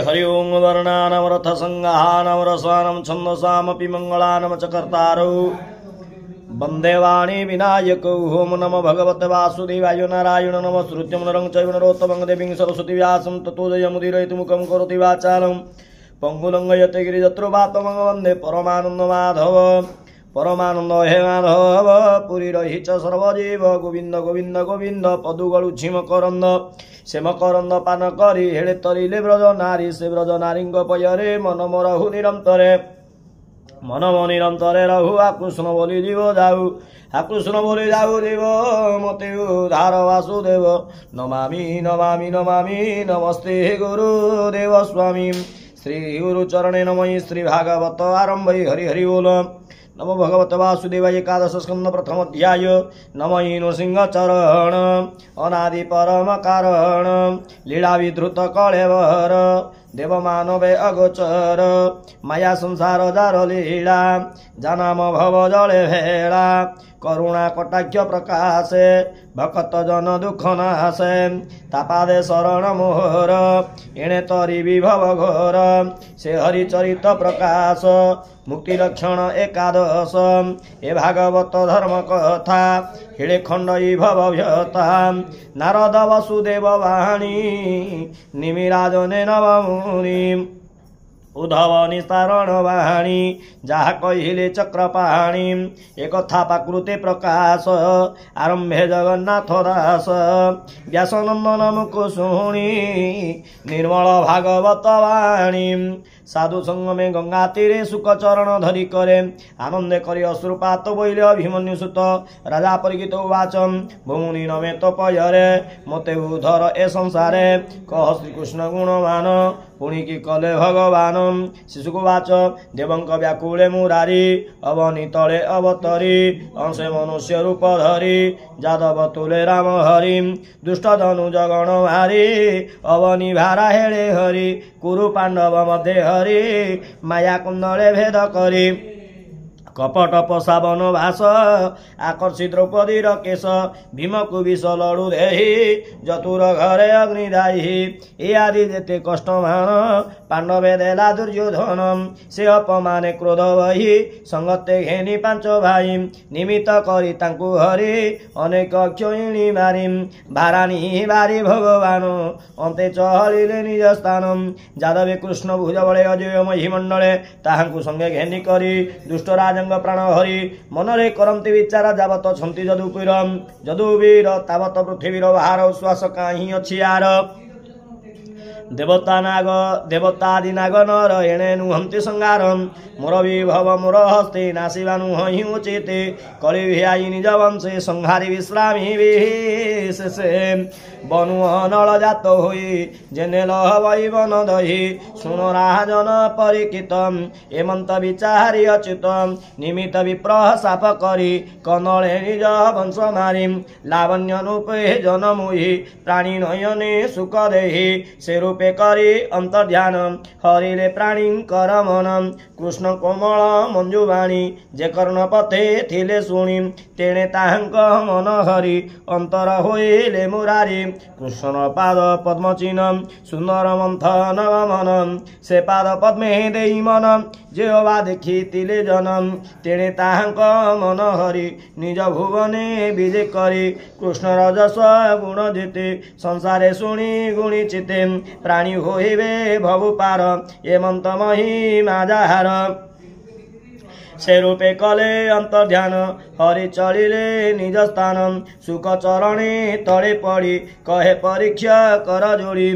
हरि ओं वर्णानां रथसंगानां रसानां छन्दसामपि मङ्गलानां च कर्तारौ वन्दे वाणी विनायकौ ओं नमो भगवते वासुदेवाय नारायण नमस्कृत्यं नरं चैव नरोत्तमं देवीं सरस्वती व्यासं ततो जयमुदीरयति मुखं करोति वाचालं पङ्गुलं यते गिरिजत्रो वातमं वन्दे परमानन्द माधव परमानंद हे माधव पुरी रही च सर्वजीव गोविंद गोविंद गोविंद पदुगलु झिम करंद सेम करंद पान करी हेड़े तरिले ब्रज नारी से ब्रज नारी पयरे मन मोरहु निरंतरे मन मो निरंतरे रहु आकृष्ण बोली जीव जाऊ आकृष्ण बोली जाऊ जीव मते उधार वासुदेव नमामि नमामि नमामि नमस्ते गुरुदेव स्वामी श्री गुरु चरणे नमः श्री भागवत आरंभ हरि हरि बोल नमो भगवते वासुदेवाय एकादश स्कंद प्रथम अध्याय नमः नृसिंह चरण अनादि परम कारण लीला विधृत कलेवर देव मानवे अगोचर माया संसार जार लीला जनाम भव जले भेला करुणा कटाक्ष प्रकाशे भक्त जन दुख नाशे तापादे शरण मोहर एणे तरी विभव घोर से हरिचरित प्रकाश मुक्ति लक्षण एकादश ए भागवत धर्म कथा हिड़े खंड भवभ्यता नारद वसुदेव वाणी निमिराजने नवमुनि उद्धव निस्तारण वाणी जहा कहिले चक्रपाणी एक था पाकृते प्रकाश आरंभे जगन्नाथ दास व्यासनंदन मुख शुणी निर्मल भागवत वाणी साधु संग में गंगा तीरे सुख चरण धरी करे आनंदे करी अश्रुपात बोले अभिमन्यु सुत राजा परिगित उवाच भूमुनि नमे तपयरे मते उधर ए संसारे कह श्रीकृष्ण गुणमान पुणी की कले भगवान शिशुकुवाच देवंक व्याकुले मुरारी अवनी तले अवतरी अंशे मनुष्य रूप धरी जादव तुले राम हरि दुष्ट धनु जगण मारी अवनी भारा हेले हरि कुरु पांडव मध्य हरि माया कुंडले भेद करी कपट पसावन भाष आकर्षि द्रौपदी केश भीम को विष लड़ू देही जतुर घरे अग्निदायी ए आदि जेते कष्ट मान पांडवे देला दुर्योधन से अपमाने क्रोध बही संगते घेनी पांच भाई निमित्त करी तांकु हरि अनेक क्षयिणी मारी भारानी बारी भगवान अंते चहलिले निज स्थान जादवे कृष्ण भुज बले अजय महिमंडले ताहांकु संगे घेनी करी दुष्ट राज प्राण हरि मनरे करंती विचार जावत छंती जदुवीर तावत पृथ्वीर भार श्वास काहि अछि यार देवतादि नाग नर एणे नुहंती संगार मोर विभव मोर हस्ते नासिबा नुहि उचिते कलि भियाई निज वंशे संहारी विश्रामी विशेषे बनु अनल जात होई जेने लहबई वन दही सुन राजन परिकित एमंत विचारी अच्युत निमित्त विप्रह साप करी कनले निज वंश मारी लावण्यनुपे जनमुहि प्राणी नयने सुख देहि से रूपे करी अंतर्ध्यान हरिले प्राणी कर मन कृष्ण कोमल मंजुवाणी जे कर्ण पथे थिले शुणी तेणे ताहांक मन हरि अंतर होइले मुरारी कृष्ण पाद पद्म चिन्ह सुंदर मंथन मन से पाद पद्मे देई मन जेवा देखी तिले जनम तेणे ताहांक मन हरि निज भुवने विजय करी कृष्ण रजस गुण जेते संसारे शुणी गुणी चिते प्राणी होइबे भवु पार एमंत महिमा जाहार से रूपे कले अंतर्ध्यान हरि चलिले निज स्थान सुख चरणे तले पड़ी कहे परीक्षा कर जोड़ी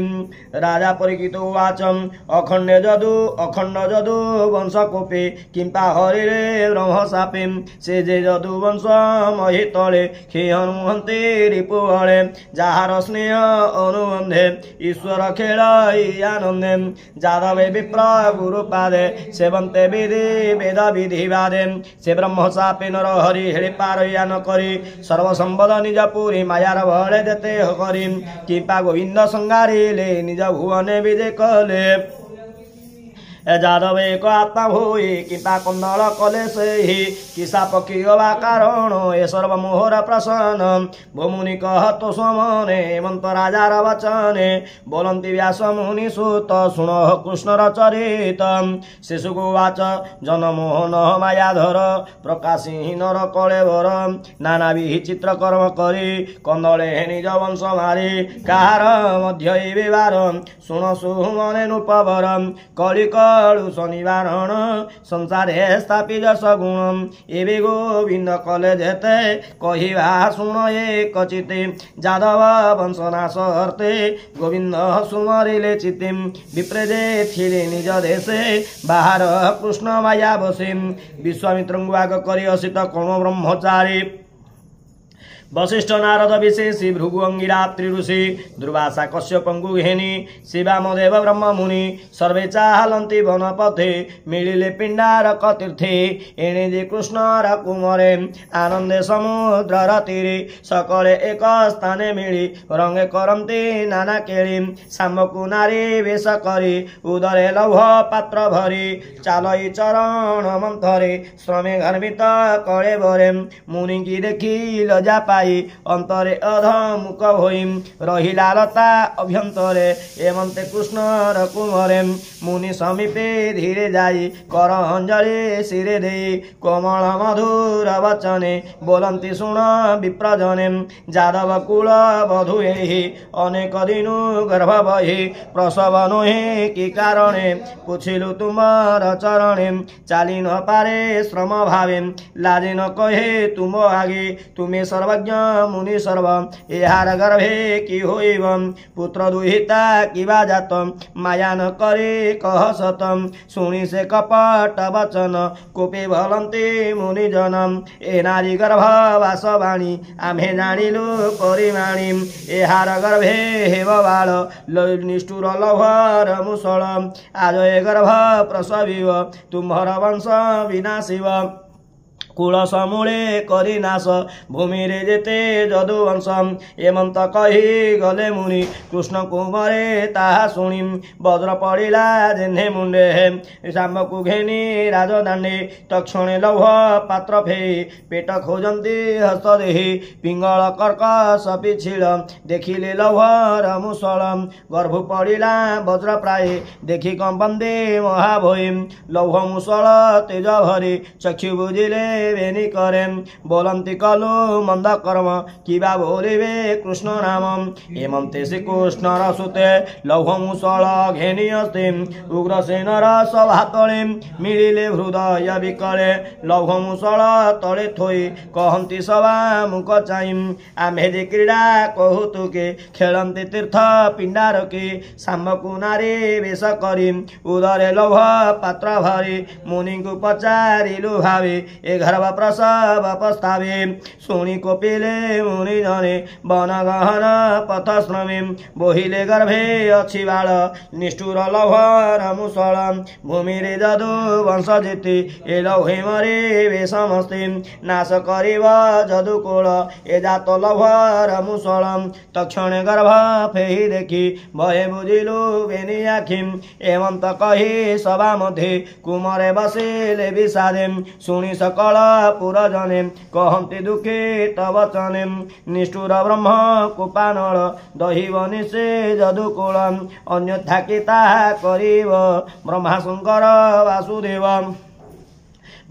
राजा परिकित उवाच अखंड जदु वंश कोपे किंपा हरिरे ब्रह्म सापे से जे जदु वंश मही तले खेहनुहंते रिपु हले जाहार स्नेह अनुबंधे ईश्वर खेल आनंदे जादवे विप्र गुरु पादे सेवंते विधि वेद विधि से ब्रह्म सापे नर हरि हेड़े पारया न करी सर्वसंबद निज पुरी मायार बले देते करी कृपा गोविंद संगारिले निज भुवने विजय कले যাদব এক আত্মা ভূই কৃপা কন্দল কলে সেই কিসা পক্ষী বা কারণ এ সর্বমোহর প্রসন্ন ভূমুনি কহত সমনে হেমন্ত রাজার বচনে বলন্তি ব্যাস মুনি সুত শুণ কৃষ্ণর চরিত শিশুগুবাচ জনমোহন মায়াধর প্রকাশহীনর কলেবর নানা বিচিত্র কর্ম করি কন্দলে নিজ বংশ মারি কাহার ମଧ୍ୟ ଏ ବିବାର ଶୁଣ ସୁମନେ ନୃପବର କଳିକଳୁ ଶନିବାରଣ ସଂସାରେ ସ୍ଥାପି ଯଶ ଗୁଣ ଏବେ ଗୋବିନ୍ଦ କଲେ ଯେତେ କହିବା ଶୁଣ ଏକ ଚିତେ ଯାଦବ ବଂଶନାଶ ଅର୍ଥେ ଗୋବିନ୍ଦ ସୁମରିଲେ ଚିତେ ବିପ୍ରେ ଯେ ଥିଲେ ନିଜ ଦେଶେ ବାହାର କୃଷ୍ଣ ମାୟା ବସେ ବିଶ୍ୱାମିତ୍ରଙ୍କୁ ଆଗ କରି ଅସିତ କର୍ମ ବ୍ରହ୍ମଚାରୀ वशिष्ठ नारद विशेषी भृगु अंगिरात्रि ऋषि दुर्वासा कश्यपंगु घेनी शिवामदेव ब्रह्म मुनि सर्वे चाहलंती वन पथे मिलिले पिंडार तीर्थे एणे जे कृष्ण कुमरे आनंदे समुद्र तीरे सकले एक स्थाने मिली रंगे करंती नाना केली शामकु नारी वेश करी उदरे लौह पात्र भरी चालई चरण मंथरे श्रमे गर्मित कळे बरे मुनि की देखी लजा पाई अंतरे अधमुख होई रहिला लता अभ्यंतरे एमंते कृष्ण कुमरे मुनि समीपे धीरे जाई कर अंजलि शिरे दे कोमल मधुर वचने बोलंती शुण विप्रजने जादव कुल बधु अनेक दिनु गर्भ बहि प्रसव नुहे कि कारणे पुछिलु तुमर चरणे चाली न पारे श्रम भावे लाजे न कहे तुम आगे तुम्हें सर्वज्ञ मुनि सर्व एहार गर्भे कि होइब पुत्र दुहिता किबा जात माया न करे कह सतम शुणी से कपट वचन कोपे भलंती मुनि जनम ए नारी गर्भवास वाणी आम्हे जानिलु परिमाणी एहार गर्भे हेब बाल निष्ठुर लौहर मुसळ आज ए गर्भ प्रसविव तुम्हर वंश विनाशिव कुल समूले करी नाश भूमि रे जेते जदुवंश एमंत कही गले मुनि कृष्ण कुमरे ताहा शुणी वज्र पड़िला जेन्हे मुंडे शामकु घेनी राजदांडे तक्षणे लौह पात्र फेई पेट खोजंती हस्त देहि पिंगल कर्कश पिछिल देखिले लौहर मुसळ गर्भ पड़िला वज्र प्राय देखि कंपंदे महाभयी लौह मुसळ तेज भरी चक्षु बुझिले बेनी करे बोलंती कलु मंद कर्म किबा बोलिबे कृष्ण नाम हेमंते श्रीकृष्ण रसुते लौह मुसळ घेनी अस्ति उग्रसेनर सभातले मिलिले हृदय विकले लौह मुसळ तले थोई कहंती सभा मुख चाई आम्हे जे क्रीड़ा कहूतुके खेलंती तीर्थ पिंडारके शामकु नारी वेश करी उदरे लौह पात्र भरी मुनि को पचारिलु भावे ए घर प्रसव प्रस्तावे शुणी कोपिले मुनि जने वन गहन पथ श्रमे बोहिले गर्भे अच्छी बाल निष्ठुर लौहर मुसळ भूमि रे जदु वंश जेते ए लौहे मरे वे समस्ते नाश करिब जदु कोल ए जात लौहर मुसळ तक्षणे गर्भ फेहि देखि भये बुझिलु बेनी आखि एमंत कही सभा मध्ये कुमरे बसिले विषादे शुणी सकल पुरजने कहंती दुखे तव चने निष्ठुर ब्रह्म कुपानल दहिब निशे जदुकुल अन्यथा कि ताहा करिब ब्रह्मा शंकर वासुदेव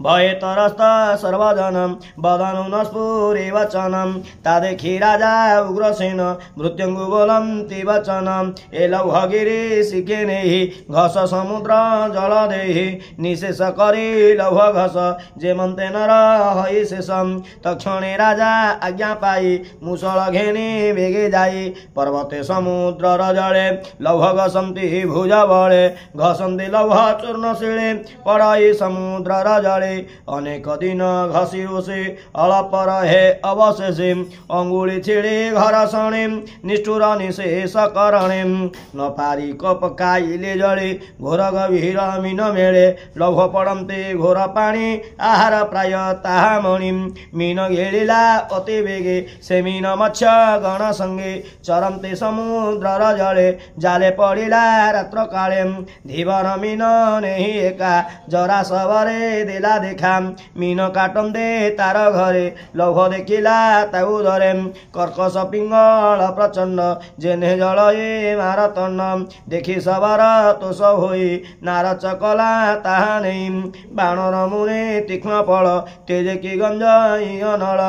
भये तरस्त सर्वजनम बदनु नस्फुरे वचनम तादेखि राजा उग्रसेन मृत्युंगु बोलंती वचनम ए लौहगिरी शिखे नेहि घस समुद्र जल देहि निशेष करी लौह घस जेमंते नर हई शेषम तक्षणे राजा आज्ञा पाई मुसळ घेनी बेगे जाई पर्वते समुद्र जले लौह घसंती भुज बळे घसंती लौह चूर्ण शिळे पड़ई समुद्र जले जले अनेक दिन घसी उसे अल्प रहे अवशेषे अंगुली छिड़े घर सणे निष्ठुर निशेष करणे न पारी पकाइले जले घोर गभीर मीन मेले लघु पड़ते घोर पानी आहार प्राय ताहा मणि मीन घेलिला अति बेगे से मीन मत्स्य गण संगे चरन्ते समुद्र जले जाले पड़िला रात्र काले धीवर मीन नहीं एका जरा सबरे देला देखा मीन काटंदे तार घरे लौह देखिला ताऊ धरे कर्कश पिंगल प्रचंड जेने जल ये मारतन देखि सबर तोष होई नार चकला ताहा नहीं बाणर मुने तीक्ष्ण फल तेज की गंजई अनल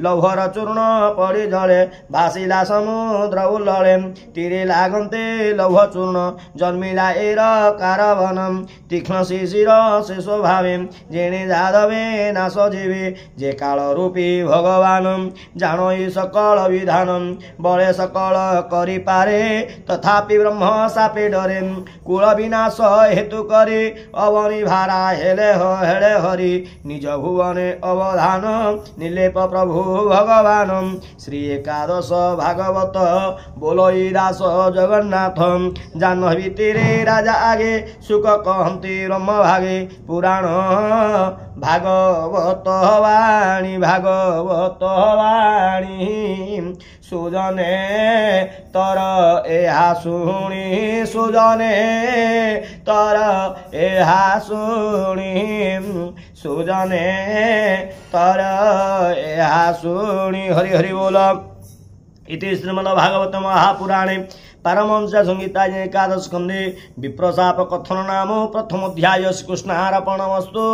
लौहर चूर्ण पड़ी जले भासिला समुद्र उल्लले तीरे लागन्ते लौह चूर्ण जन्मिला एर कारवन तीक्ष्ण शिशिर शेष भावे जेणे जादवे नाश जीवे जे काल रूपी भगवान जानो सकल विधान बड़े सकल करि पारे तथापि ब्रह्म सापे डरे कुल विनाश हेतु करे अवनि भारा हेले हरि निज भुवने अवधान निर्लेप प्रभु भगवान श्री एकादश भागवत बोलोई दास जगन्नाथ जाह्नवी तीरे राजा आगे सुख कहती ब्रह्म भागे पुराण भागवत वाणी सुजने तर एहा शुणी सुजने तर एहा शुणी सुजने तर एहा शुणी हरि हरि बोल। इति श्रीमद्भागवत महापुराणे पारमहंस संहिता एकादश स्कंदे विप्रशाप कथन नाम प्रथम अध्याय। श्रीकृष्णार्पणमस्तु।